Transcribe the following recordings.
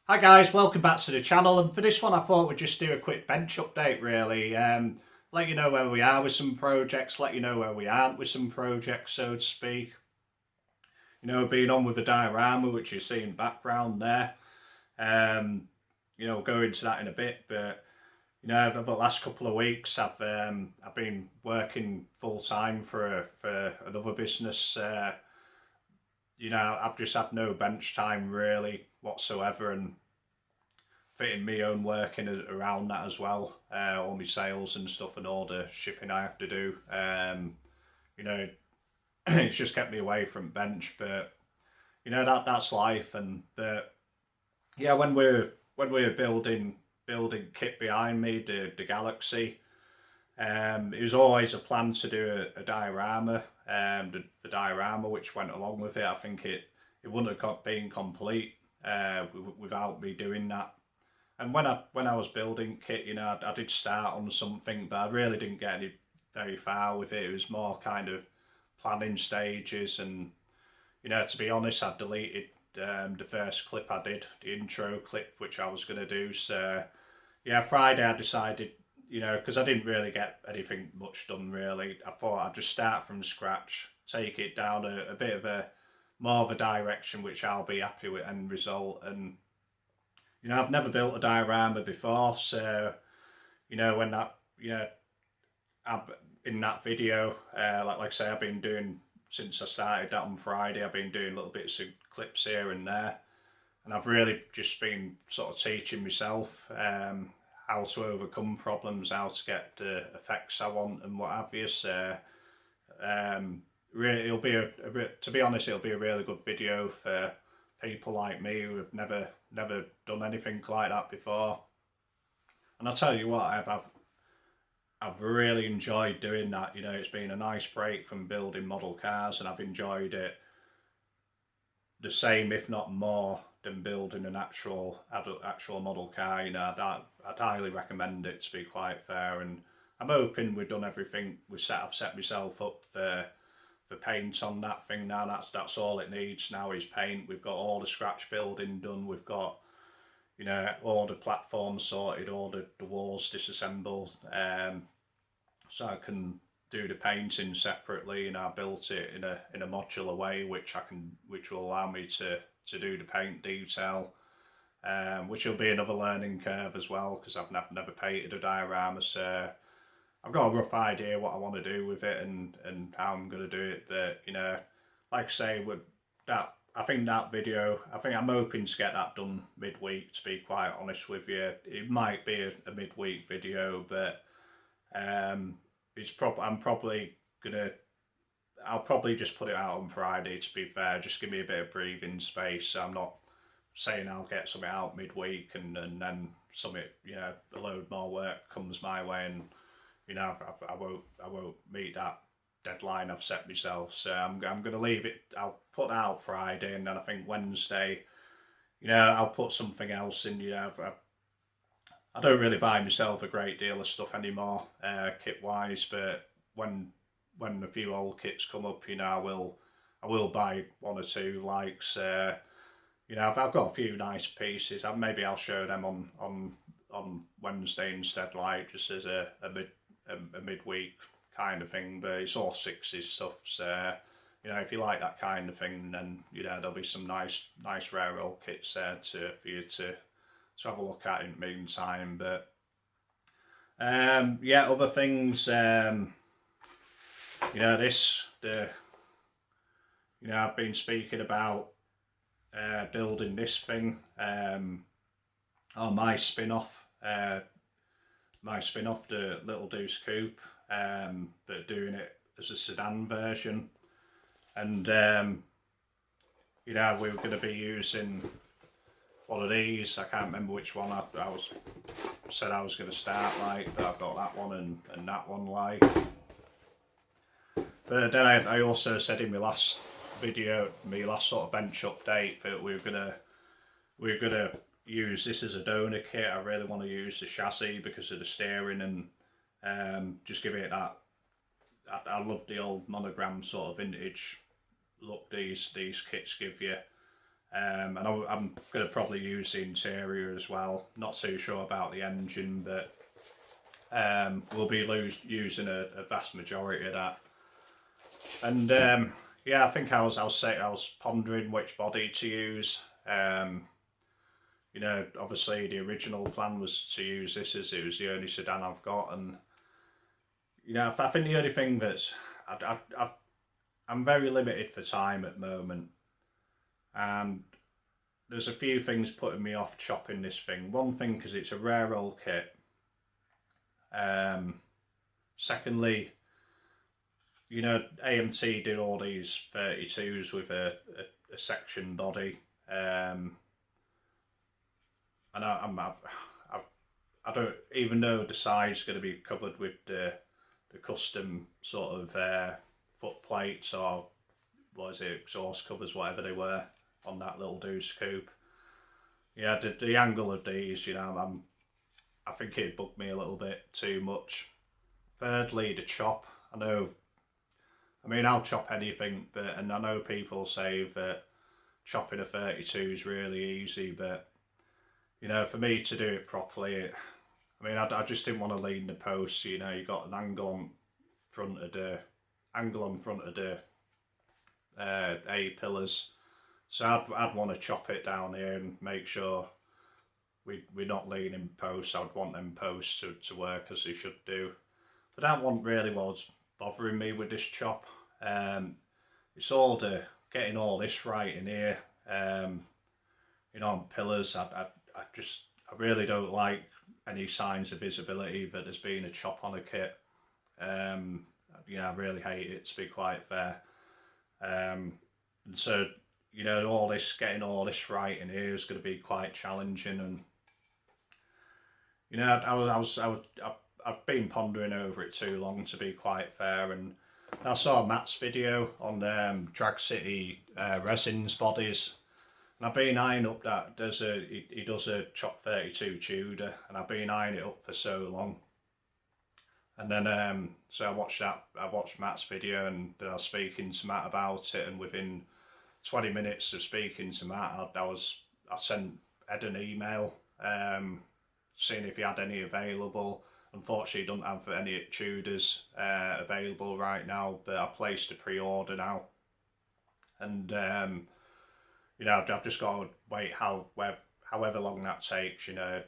Hi guys, welcome back to the channel, and for this one I thought we'd just do a quick bench update really. Let you know where we are with some projects, let you know where we aren't with some projects, so to speak. Being on with the diorama, which you see in the background there. We'll go into that in a bit, but over the last couple of weeks I've been working full time for another business. I've just had no bench time really whatsoever, and fitting my own work in around that as well. All my sales and stuff and all the shipping I have to do. You know, it's just kept me away from bench, but that's life. And yeah, when we're building kit behind me, the Galaxy, it was always a plan to do a diorama. The diorama which went along with it, I think it wouldn't have been complete without me doing that. And when I was building kit, I did start on something, but I really didn't get very far with it. It was more kind of planning stages, and to be honest, I deleted the first clip I did, the intro clip, which I was going to do. So yeah, Friday I decided, because I didn't really get anything much done really. I thought I'd just start from scratch, take it down a bit of a more of a direction which I'll be happy with end result. And I've never built a diorama before, so when that I've, in that video, like I say, I've been doing, since I started that on Friday, I've been doing little bits of clips here and there, and I've really just been sort of teaching myself how to overcome problems, how to get the effects I want and what have you. So really, it'll be to be honest, it'll be a really good video for people like me who have never done anything like that before. And I'll tell you what, I've really enjoyed doing that. It's been a nice break from building model cars, and I've enjoyed it the same, if not more, than building an actual model car. I'd highly recommend it, to be quite fair. And I'm hoping we've done everything. I've set myself up for paint on that thing now. That's all it needs now is paint. We've got all the scratch building done. We've got all the platforms sorted, all the walls disassembled, so I can do the painting separately. I built it in a modular way, which will allow me to do the paint detail, which will be another learning curve as well, because I've never painted a diorama. So I've got a rough idea what I want to do with it and how I'm going to do it. But like I say, with that, I think I'm hoping to get that done midweek. To be quite honest with you, it might be a midweek video, but I'm probably gonna. I'll probably just put it out on Friday. To be fair, just give me a bit of breathing space. I'm not saying I'll get something out midweek and then something, a load more work comes my way, and I won't meet that deadline I've set myself. So I'm going to leave it. I'll put that out Friday, and then I think Wednesday, I'll put something else in. I don't really buy myself a great deal of stuff anymore, kit wise, but when a few old kits come up, I will buy one or two likes. I've got a few nice pieces. Maybe I'll show them on Wednesday instead, like just as a midweek kind of thing. But it's all 60s stuff, so if you like that kind of thing, then there'll be some nice rare old kits there for you to have a look at in the meantime. But other things, I've been speaking about building this thing, my spin-off, the Little Deuce Coupe, but doing it as a sedan version. And we were going to be using one of these. I can't remember which one I said I was going to start like, but I've got that one and that one like. But then I also said in my last video, my last sort of bench update, that we were gonna use this as a donor kit. I really want to use the chassis because of the steering, and just give it that. I love the old monogram sort of vintage look these kits give you. and I'm going to probably use the interior as well. Not too sure about the engine, but we'll be using a vast majority of that. And yeah, I think I was pondering which body to use. You know, obviously the original plan was to use this as it was the only sedan I've got, and you know, I think the only thing that's I'm very limited for time at the moment, and there's a few things putting me off chopping this thing. One thing, because it's a rare old kit. Secondly, you know, AMT did all these 32s with a section body, and I don't even know the side's going to be covered with the custom sort of foot plates, or what is it, exhaust covers, whatever they were on that little Deuce coupe. Yeah, the angle of these, you know, I think it bugged me a little bit too much. Thirdly, the chop. I mean, I'll chop anything, and I know people say that chopping a 32 is really easy, but you know, for me to do it properly, I mean, I just didn't want to lean the post. You know, you got an angle on front of the A pillars, so I'd want to chop it down here and make sure we're not leaning posts. I'd want them posts to work as they should do. But that wasn't really what was bothering me with this chop. It's all the getting all this right in here. You know, on pillars, I really don't like any signs of visibility that there's been a chop on a kit. You know, I really hate it, to be quite fair. And so, you know, getting all this right in here is going to be quite challenging. And you know, I've been pondering over it too long, to be quite fair. And I saw Matt's video on Drag City resins bodies. And I've been eyeing up that he does a chop 32 Tudor, and I've been eyeing it up for so long. And then so I watched Matt's video, and I was speaking to Matt about it, and within 20 minutes of speaking to Matt, I sent Ed an email seeing if he had any available. Unfortunately, he doesn't have any Tudors available right now, but I placed a pre-order now, and you know, I've just got to wait however long that takes. You know,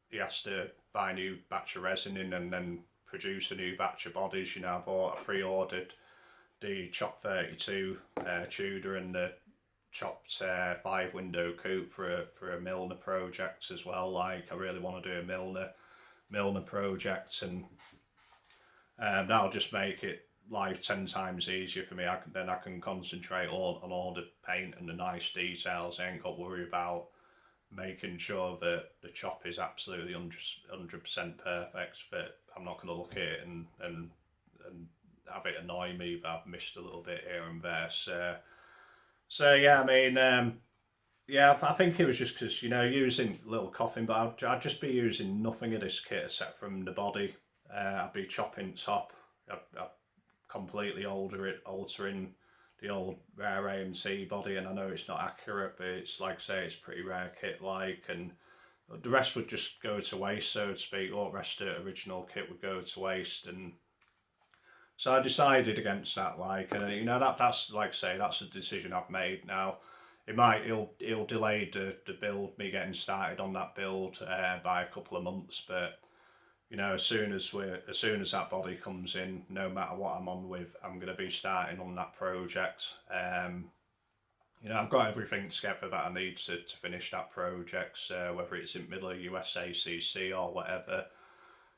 he has to buy a new batch of resin in and then produce a new batch of bodies. You know, I pre-ordered the chopped 32 Tudor and the chopped 5-window coupe for a Milner project as well. Like, I really want to do a Milner project, and that'll just make it life 10 times easier for me. Then I can concentrate on all the paint and the nice details. I ain't got to worry about making sure that the chop is absolutely 100% perfect. But I'm not going to look at it and have it annoy me that I've missed a little bit here and there. So yeah, I mean, yeah, I think it was just because, you know, using little coffin, but I'd just be using nothing of this kit except from the body. I'd be chopping top. I'd completely altering the old rare AMC body, and I know it's not accurate, but it's like I say, it's pretty rare kit like, and the rest would just go to waste, so to speak. All the rest of the original kit would go to waste, and so I decided against that. Like, and you know, that's like I say, that's a decision I've made now. It'll delay the build, me getting started on that build by a couple of months, but you know, as soon as that body comes in, no matter what I'm on with, I'm going to be starting on that project. You know, I've got everything together that I need to finish that project, whether it's in middle of USACC or whatever.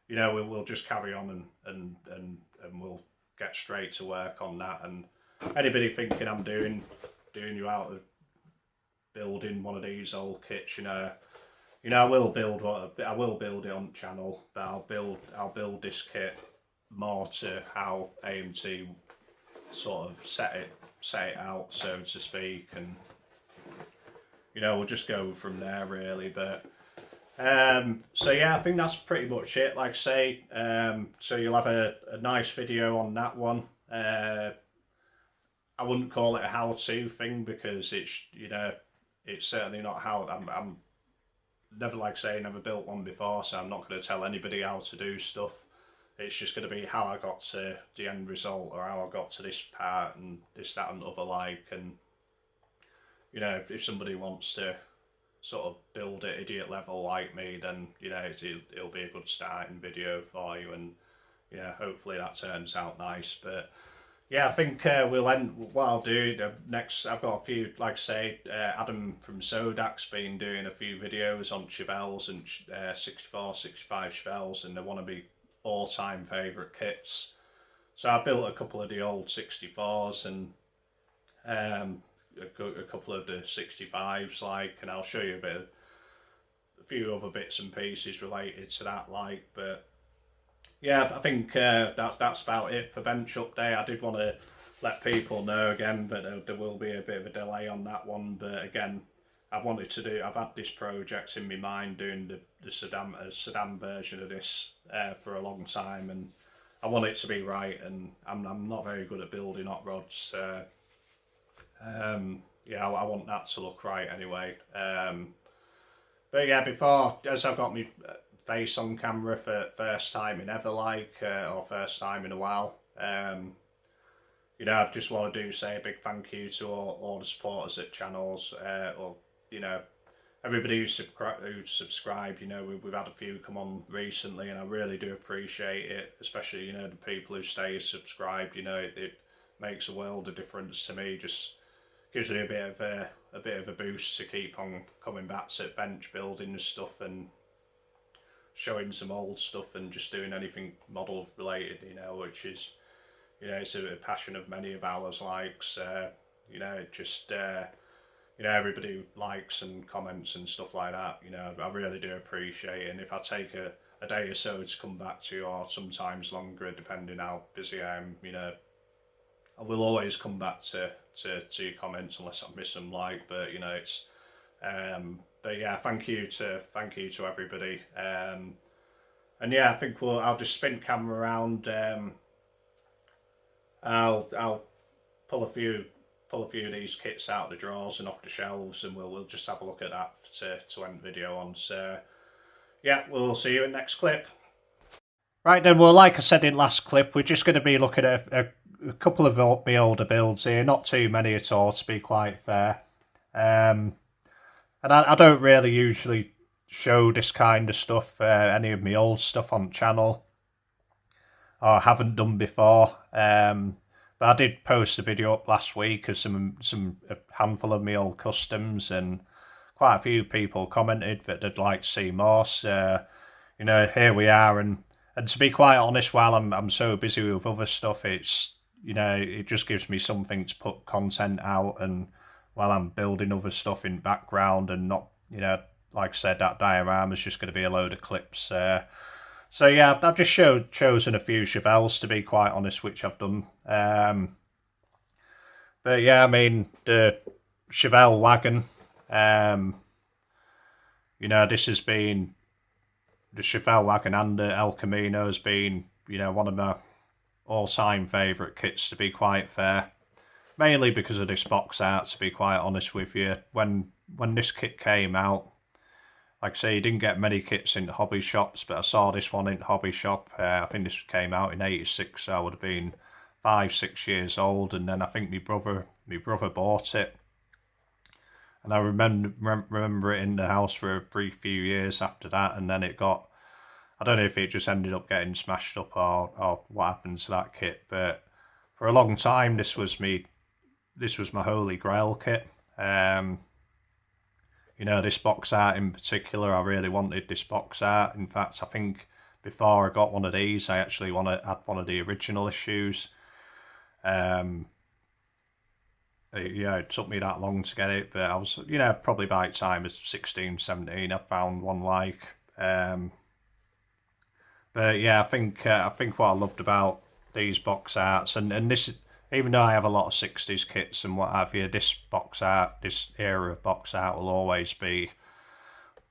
You know, we'll just carry on and we'll get straight to work on that. And anybody thinking I'm doing you out of building one of these old kits, you know, I will build it on the channel, but I'll build this kit more to how AMT sort of set it out, so to speak, and you know, we'll just go from there really. But so yeah, I think that's pretty much it. Like I say, so you'll have a nice video on that one. I wouldn't call it a how-to thing, because it's, you know, it's certainly not how I'm never, like I say, never built one before, so I'm not going to tell anybody how to do stuff. It's just going to be how I got to the end result, or how I got to this part and this, that, and other, like. And you know, if somebody wants to sort of build at idiot level like me, then you know it'll be a good starting video for you, and yeah, hopefully that turns out nice. But yeah, I think we'll end. What I'll do next, I've got a few, like I say, Adam from Sodak's been doing a few videos on Chevelles and 64, 65 Chevelles, and they're one of my all-time favourite kits. So I built a couple of the old 64s and a couple of the 65s, like, and I'll show you a few other bits and pieces related to that, like. But yeah, I think that's about it for bench update. I did want to let people know again, but there will be a bit of a delay on that one. But again, I've had this project in my mind, doing the sedan version of this for a long time, and I want it to be right. And I'm not very good at building hot rods. Yeah, I want that to look right anyway. But yeah, as I've got my face on camera for first time in ever, like, or first time in a while, you know, I just want to say a big thank you to all the supporters at channels, or you know, everybody who's subscribed. You know, we've had a few come on recently, and I really do appreciate it, especially, you know, the people who stay subscribed. You know, it makes a world of difference to me. Just gives me a bit of a boost to keep on coming back to bench building and stuff, and showing some old stuff, and just doing anything model related, you know, which is, you know, it's a passion of many of ours, likes, you know, just, you know, everybody who likes and comments and stuff like that, you know, I really do appreciate it. And if I take a day or so to come back to you, or sometimes longer, depending how busy I am, you know, I will always come back to your comments unless I miss them, like. But you know, it's but yeah, thank you to everybody, and yeah, I think I'll just spin camera around. I'll pull a few of these kits out of the drawers and off the shelves, and we'll just have a look at that to end the video on. So yeah, we'll see you in the next clip. Right then, well, like I said in last clip, we're just going to be looking at a couple of my older builds here, not too many at all, to be quite fair. And I don't really usually show this kind of stuff, any of my old stuff on the channel, or haven't done before. But I did post a video up last week of a handful of my old customs, and quite a few people commented that they'd like to see more. So, you know, here we are, and to be quite honest, while I'm so busy with other stuff, it's, you know, it just gives me something to put content out, and while I'm building other stuff in background, and not, you know, like I said, that diorama is just going to be a load of clips. So yeah, I've just chosen a few Chevelles, to be quite honest, which I've done. But yeah, I mean, the Chevelle Wagon, you know, this has been, the Chevelle Wagon and the Elcaminos has been, you know, one of my all-time favourite kits, to be quite fair. Mainly because of this box art, to be quite honest with you. When this kit came out, like I say, you didn't get many kits in hobby shops, but I saw this one in hobby shop. I think this came out in '86, so I would have been 5-6 years old, and then I think my brother bought it. And I remember it in the house for a brief few years after that, and then it got, I don't know if it just ended up getting smashed up or what happened to that kit, but for a long time this was my holy grail kit. You know, this box art in particular, I really wanted this box art. In fact, I think before I got one of these, I actually had one of the original issues. Yeah, it took me that long to get it, but I was, you know, probably by the time I was 16, 17, I found one, like. But yeah, I think what I loved about these box arts, and this, even though I have a lot of 60s kits and what have you, this box art, this era of box art will always be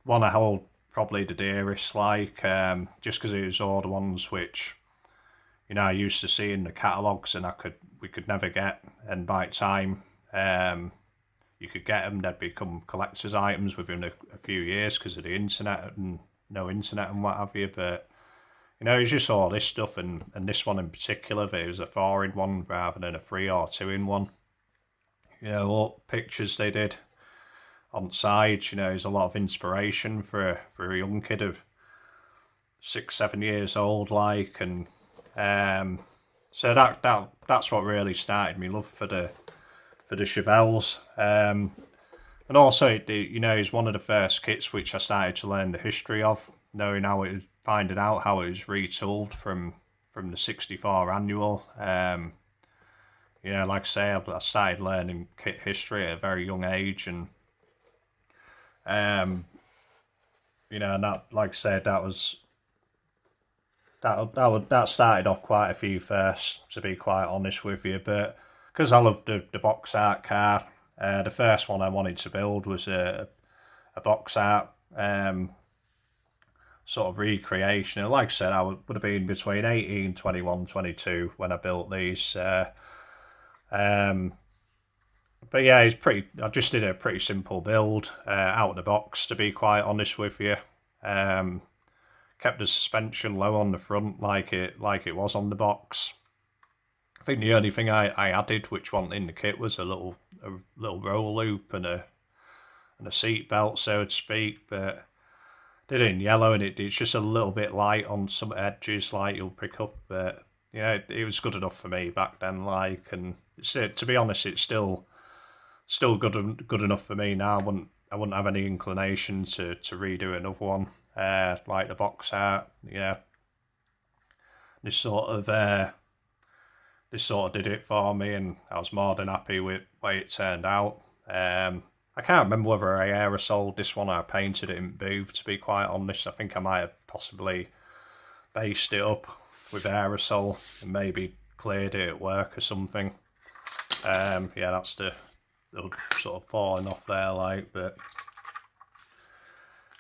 one I hold probably the dearest, like, just because it was all the ones which, you know, I used to see in the catalogues, and we could never get, and by the time you could get them, they'd become collector's items within a few years because of the internet and no internet and what have you. But you know, it's just all this stuff, and this one in particular, it was a 4-in-1 rather than a 3 or 2-in-1. You know, what pictures they did on side, you know, is a lot of inspiration for a young kid of 6-7 years old, like, and so that's what really started me love for the Chevelles. And also, you know, it's one of the first kits which I started to learn the history of, knowing how it was, finding out how it was retooled from the 64 annual. You know, like I say, I started learning kit history at a very young age, and you know, and that, like I said, that started off quite a few firsts, to be quite honest with you. But because I love the box art car, the first one I wanted to build was a box art sort of recreation. And like I said, I would have been between 18, 21, 22 when I built these. But yeah, I just did a pretty simple build out of the box, to be quite honest with you. Kept the suspension low on the front, like it was on the box. I think the only thing I added, which wasn't in the kit, was a little roll loop and a seat belt, so to speak. But did it in yellow, and it's just a little bit light on some edges, like you'll pick up. But yeah, it was good enough for me back then, like, and to be honest, it's still good enough for me now. I wouldn't have any inclination to redo another one like the box art. Yeah, this sort of did it for me, and I was more than happy with the way it turned out. I can't remember whether I aerosoled this one or I painted it in booth, to be quite honest. I think I might have possibly based it up with aerosol and maybe cleared it at work or something. Yeah, that's the sort of falling off there, like, but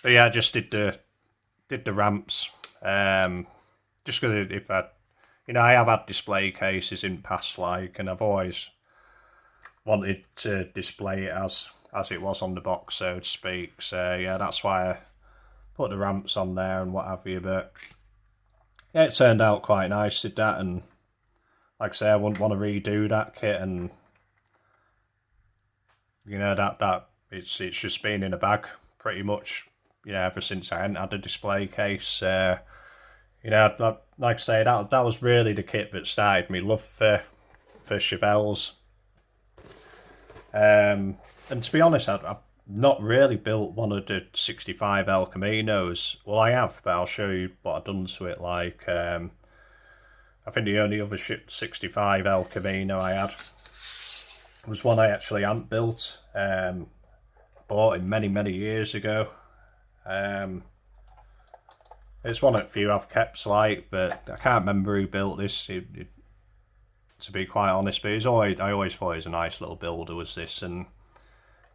yeah, I just did the ramps. Just because if I, you know, I have had display cases in past, like, and I've always wanted to display it as it was on the box, so to speak. So yeah, that's why I put the ramps on there and what have you. But yeah, it turned out quite nice, did that, and like I say, I wouldn't want to redo that kit, and you know, that it's just been in a bag pretty much, you know, ever since I hadn't had a display case. You know, like I say, that was really the kit that started me love for Chevelles. And to be honest, I've not really built one of the 65 Elcaminos. Well, I have, but I'll show you what I've done to it. Like, I think the only other 65 Elcamino I had was one I actually hadn't built. Bought it many years ago. It's one of the few I've kept, like, but I can't remember who built this. To be quite honest, but I always thought it was a nice little builder, was this, and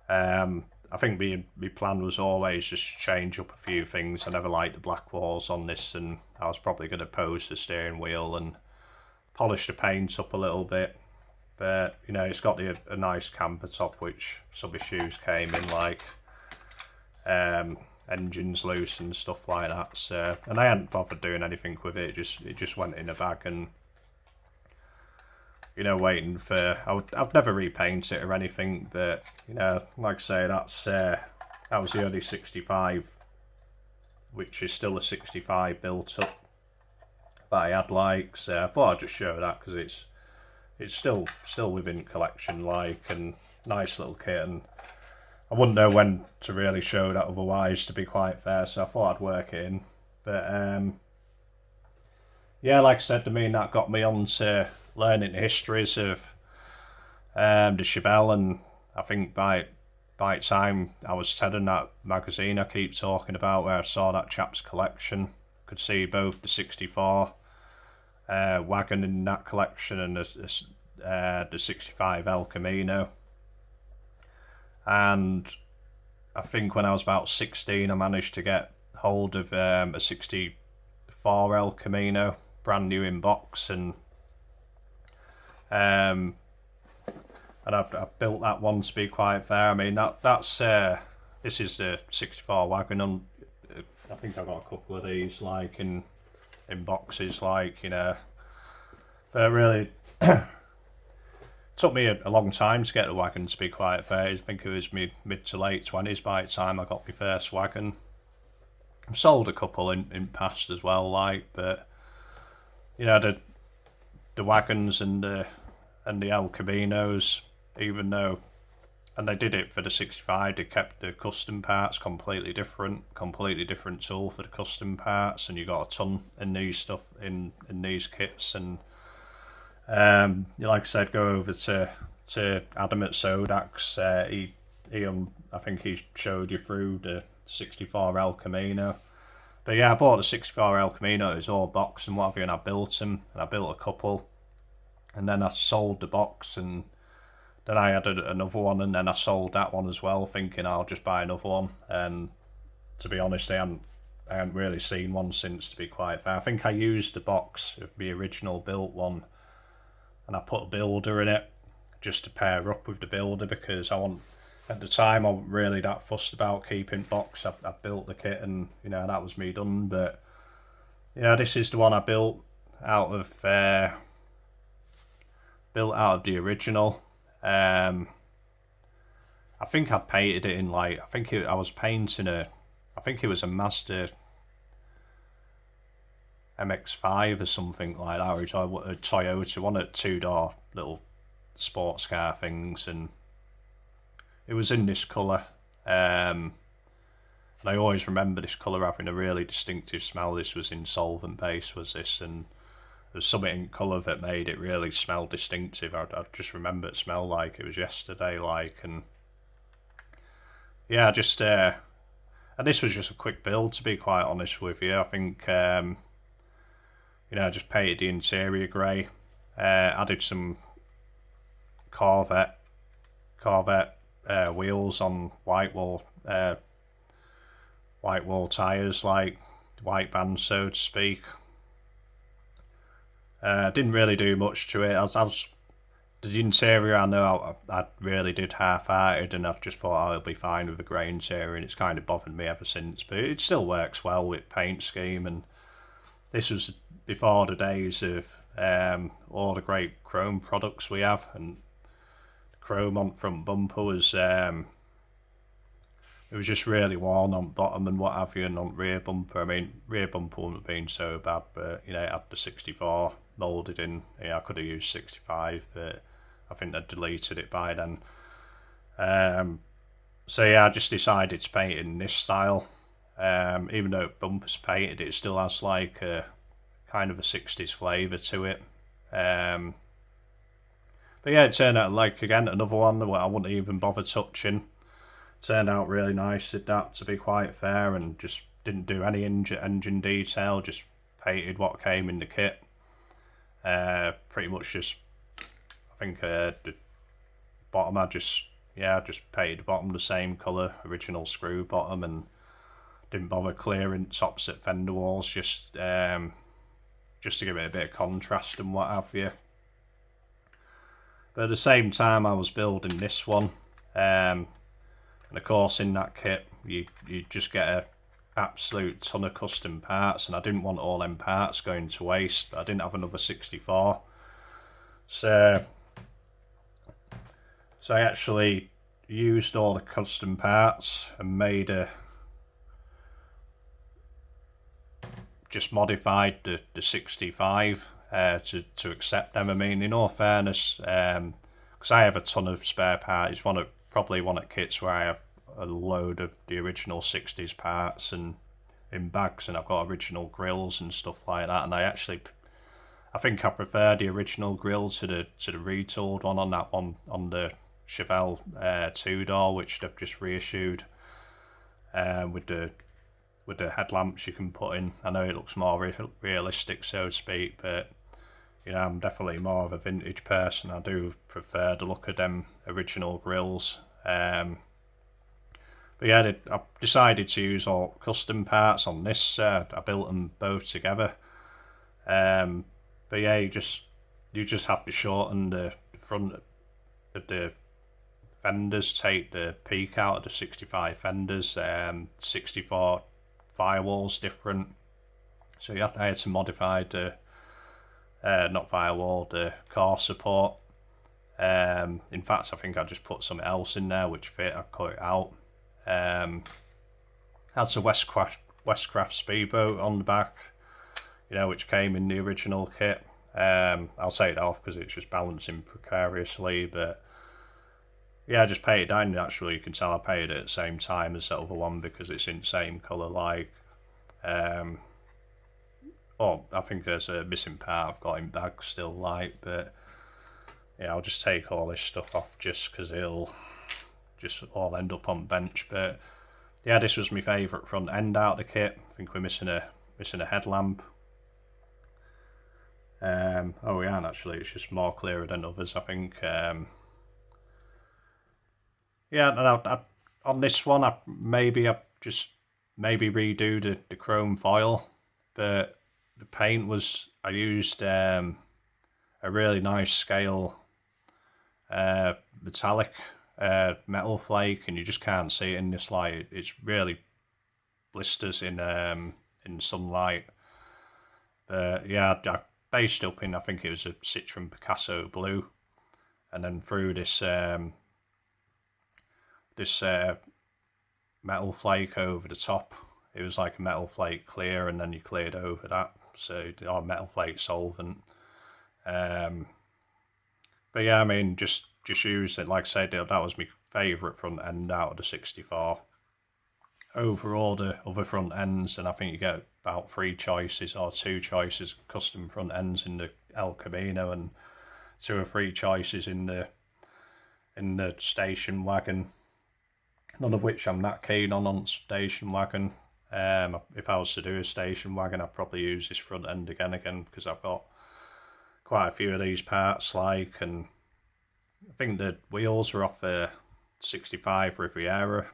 I think my plan was always just change up a few things. I never liked the black walls on this, and I was probably going to pose the steering wheel and polish the paint up a little bit. But you know, it's got a nice camper top, which some issues came in, like engines loose and stuff like that. So, and I hadn't bothered doing anything with it. It just went in a bag, and you know, waiting for, I've never repainted it or anything, but you know, like I say, that was the only 65, which is still a 65 built up that I had, like. So I thought I'd just show that because it's still within collection, like, and nice little kit, and I wouldn't know when to really show that otherwise, to be quite fair. So I thought I'd work it in, but yeah, like I said, that got me on to learning the histories of the Chevelle, and I think by the time I was 10 in that magazine I keep talking about, where I saw that chap's collection, could see both the 64 Wagon in that collection and the 65 Elcamino. And I think when I was about 16 I managed to get hold of a 64 Elcamino, brand new in box, and I've built that one to be quite fair. I mean that's this is the 64 Wagon. On I think I've got a couple of these like in boxes, like, you know, but really took me a long time to get the Wagon, to be quite fair. I think it was me mid to late 20s by the time I got my first Wagon. I've sold a couple in past as well, like, but you know, the Wagons and the Elcaminos, even though, and they did it for the 65, they kept the custom parts completely different tool for the custom parts, and you got a ton in these stuff in these kits. And like I said, go over to Adam at Sodax. He I think he showed you through the 64 Elcamino. But yeah, I bought the 64 Elcamino. It was all box and whatever, and I built them. And I built a couple, and then I sold the box, and then I added another one, and then I sold that one as well, thinking I'll just buy another one. And to be honest, I haven't really seen one since, to be quite fair. I think I used the box of the original built one, and I put a builder in it just to pair up with the builder, because at the time I wasn't really that fussed about keeping box. I built the kit, and you know, that was me done. But yeah, this is the one I built out of the original. I think I painted it in, like, I was painting I think it was a Mazda MX-5 or something like that, or a Toyota, one of the two-door little sports car things, and it was in this colour. And I always remember this colour having a really distinctive smell. This was in solvent base, was this, and there's something in colour that made it really smell distinctive. I just remember it smelled like it was yesterday, like. And yeah, just and this was just a quick build, to be quite honest with you. I think you know, I just painted the interior grey, added some Corvette wheels on white wall tyres, like white band, so to speak. Didn't really do much to it. The interior, I know I really did half-hearted, and I've just thought, oh, it'll be fine with the grey interior, and it's kind of bothered me ever since. But it still works well with paint scheme, and this was before the days of all the great chrome products we have, and chrome on front bumper was it was just really worn on bottom and what have you, and on rear bumper. I mean, rear bumper wouldn't have been so bad, but you know, it had the 64 moulded in. Yeah, I could have used 65, but I think they deleted it by then. So yeah, I just decided to paint it in this style. Even though bumper's painted, it still has like a kind of a 60s flavour to it. But yeah, it turned out, like, again, another one that I wouldn't even bother touching. Turned out really nice, did that, to be quite fair, and just didn't do any engine detail, just painted what came in the kit. Pretty much just, I think the bottom, I just painted the bottom the same colour, original screw bottom, and didn't bother clearing tops at fender walls, just to give it a bit of contrast and what have you. But at the same time, I was building this one, and of course in that kit you just get a absolute ton of custom parts, and I didn't want all them parts going to waste, but I didn't have another 64, so I actually used all the custom parts and just modified the 65 to accept them. I mean, in all fairness, because I have a ton of spare parts, probably one of the kits where I have a load of the original 60s parts and in bags, and I've got original grills and stuff like that, and I think I prefer the original grill to the retooled one on that one, on the Chevelle 2-door, which they've just reissued with the headlamps you can put in. I know it looks more realistic, so to speak, but you know, I'm definitely more of a vintage person. I do prefer the look of them original grills. But yeah, I decided to use all custom parts on this. I built them both together. But yeah, you just have to shorten the front of the fenders, take the peak out of the 65 fenders. 64 firewalls different, so I had to modify the not firewall, the core support. In fact, I think I just put something else in there which fit. I cut it out. Has a Westcraft speedboat on the back, which came in the original kit. I'll take it off because it's just balancing precariously, but yeah, I just painted it down. Actually, you can tell I painted it at the same time as the other one because it's in the same colour. I think there's a missing part I've got in bag still, but yeah, I'll just take all this stuff off just because it'll just all end up on bench. But yeah, this was my favourite front end out of the kit. I think we're missing a headlamp. We aren't actually. It's just more clearer than others, I think. On this one, I just redo the chrome foil, but the paint was, I used a really nice scale metallic metal flake, and you just can't see it in this light. It's really blisters in sunlight. But yeah, I based up in, I think it was a Citron Picasso blue, and then through this metal flake over the top. It was like a metal flake clear, and then you cleared over that, so our metal flake solvent. But yeah, I mean, just use it. Like I said, that was my favourite front end out of the 64. Over all the other front ends, and I think you get about 3 choices or 2 choices custom front ends in the Elcamino, and 2 or 3 choices in the station wagon. None of which I'm that keen on station wagon. If I was to do a station wagon, I'd probably use this front end again because I've got quite a few of these parts, and I think the wheels are off a 65 Riviera.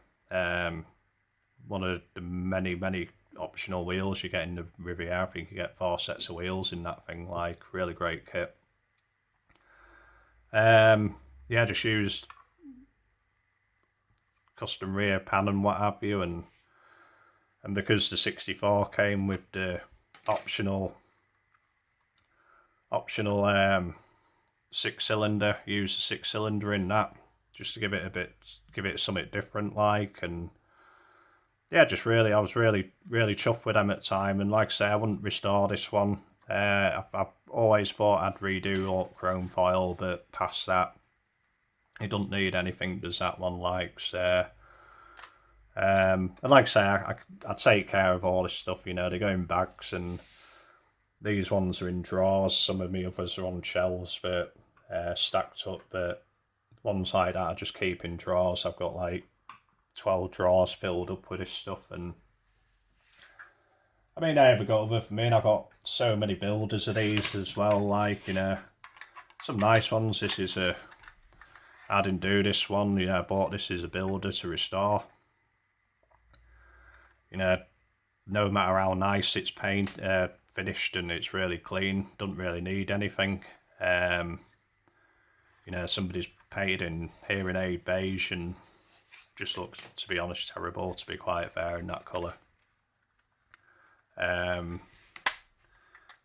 One of the many optional wheels you get in the Riviera. I think you get 4 sets of wheels in that thing. Really great kit. Just used custom rear pan and what have you, and because the 64 came with the optional 6-cylinder, use the 6-cylinder in that just to give it something different, and yeah, I was really chuffed with them at the time. And like I say, I wouldn't restore this one. I've always thought I'd redo all chrome foil, but past that, it doesn't need anything, does that one, and like I say, I take care of all this stuff, they go in bags, and these ones are in drawers. Some of the others are on shelves, but stacked up, but ones like that I just keep in drawers. I've got 12 drawers filled up with this stuff, and I mean, I ever got other for me, and I got so many builders of these as well, some nice ones. This is I didn't do this one, I bought this as a builder to restore. No matter how nice it's finished and it's really clean, doesn't really need anything. Somebody's painted in hearing aid beige and just looks, to be honest, terrible, to be quite fair, in that colour. Can't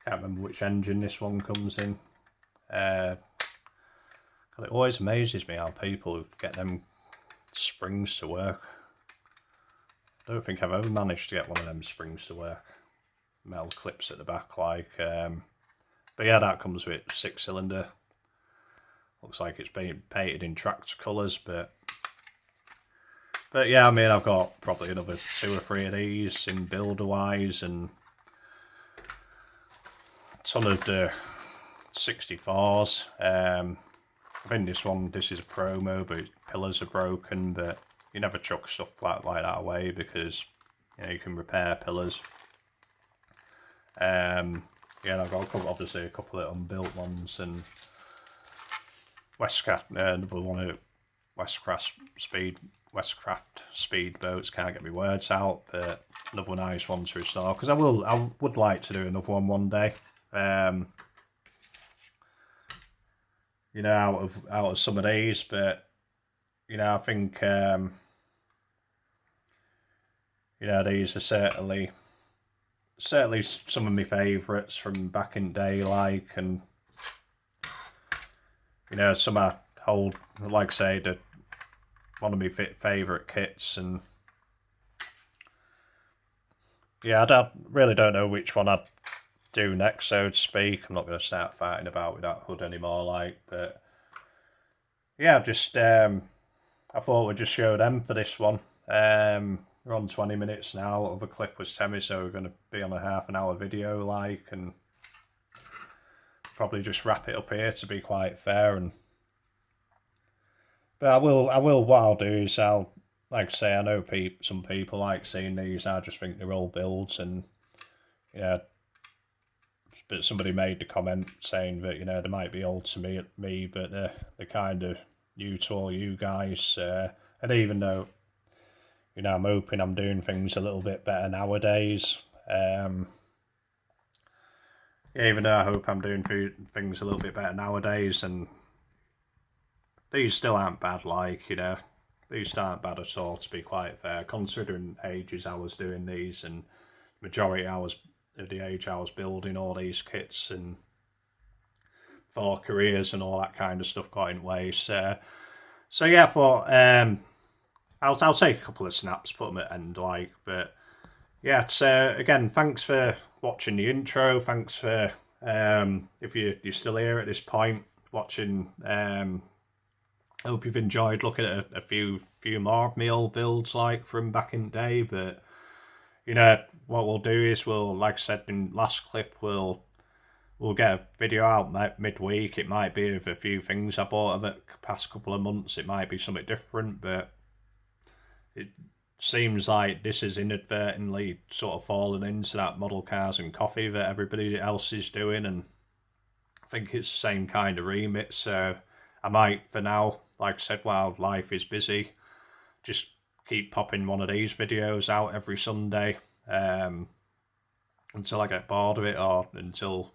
remember which engine this one comes in. It always amazes me how people get them springs to work. I don't think I've ever managed to get one of them springs to work. Metal clips at the back, but yeah, that comes with 6-cylinder. Looks like it's been painted in tracked colours, but yeah, I mean, I've got probably another 2 or 3 of these in builder-wise, and a ton of the 64s. I think this is a promo, but its pillars are broken, but you never chuck stuff like that away because you can repair pillars. I've got obviously a couple of unbuilt ones, and another one of Westcraft speedboats. Can't get my words out, but another nice one to restore, because I would like to do another one day. you know, out of some of these, but you know, I think you know, these are certainly some of my favourites from back in day, like, and you know, some I hold, like I say, one of my favourite kits, and yeah, I really don't know which one I'd do next, so to speak. I'm not going to start fighting about with that hood anymore, like, but yeah, just I thought we'd just show them for this one. We're on 20 minutes now. Other clip was semi, so we're going to be on a half an hour video, like, and probably just wrap it up here to be quite fair. And but I will. What I'll do is like I say, I know some people like seeing these. I just think they're all builds, and yeah. But somebody made the comment saying that, you know, they might be old to me, but they're kind of new to all you guys. And even though, you know, I'm hoping I'm doing things a little bit better nowadays. Even though I hope I'm doing things a little bit better nowadays, and these still aren't bad, like, you know, these aren't bad at all, to be quite fair, considering ages I was doing these, and majority of the age I was building all these kits, and 4 careers and all that kind of stuff got in waste. So yeah, I thought I'll take a couple of snaps, put them at end, like, but yeah. So again, thanks for watching the intro. Thanks for if you're still here at this point watching. Hope you've enjoyed looking at a few more of my old builds, like, from back in the day. But you know what we'll do is like I said in last clip, we'll get a video out midweek. It might be of a few things I bought over the past couple of months. It might be something different, but it seems like this is inadvertently sort of fallen into that model cars and coffee that everybody else is doing, and I think it's the same kind of remit. So I might, for now, like I said, while life is busy, just keep popping one of these videos out every Sunday until I get bored of it, or until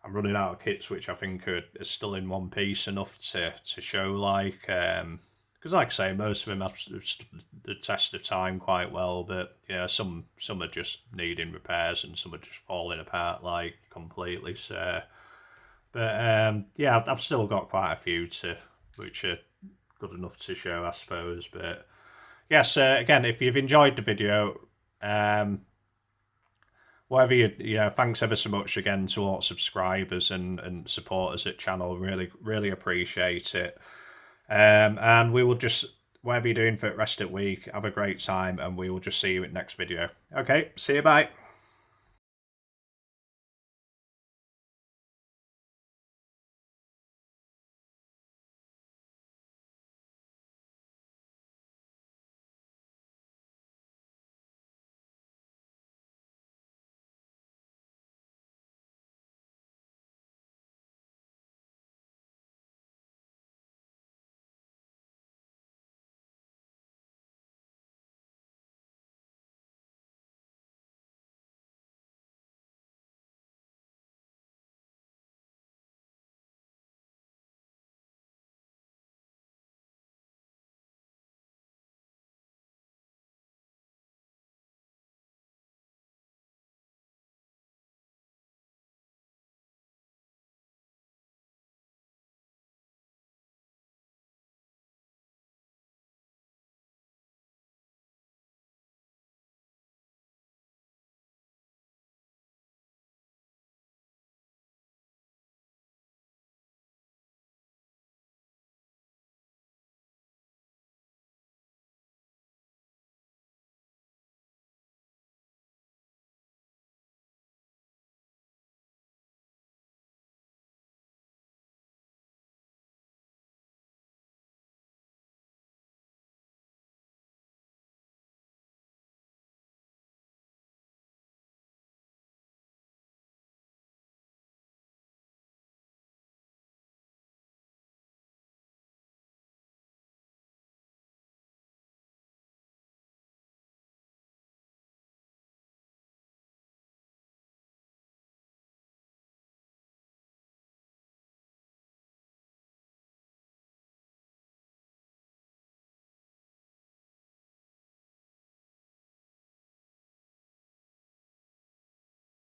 I'm running out of kits which I think are still in one piece enough to show, like, because like I say, most of them have stood the test of time quite well, but yeah, some are just needing repairs, and some are just falling apart, like, completely. So, but yeah, I've still got quite a few which are good enough to show, I suppose. But yes, again, if you've enjoyed the video, whatever you know, thanks ever so much again to all subscribers and supporters at channel. Really appreciate it. And we will just, whatever you're doing for the rest of the week, have a great time, and we will just see you in the next video. Okay, see you, bye.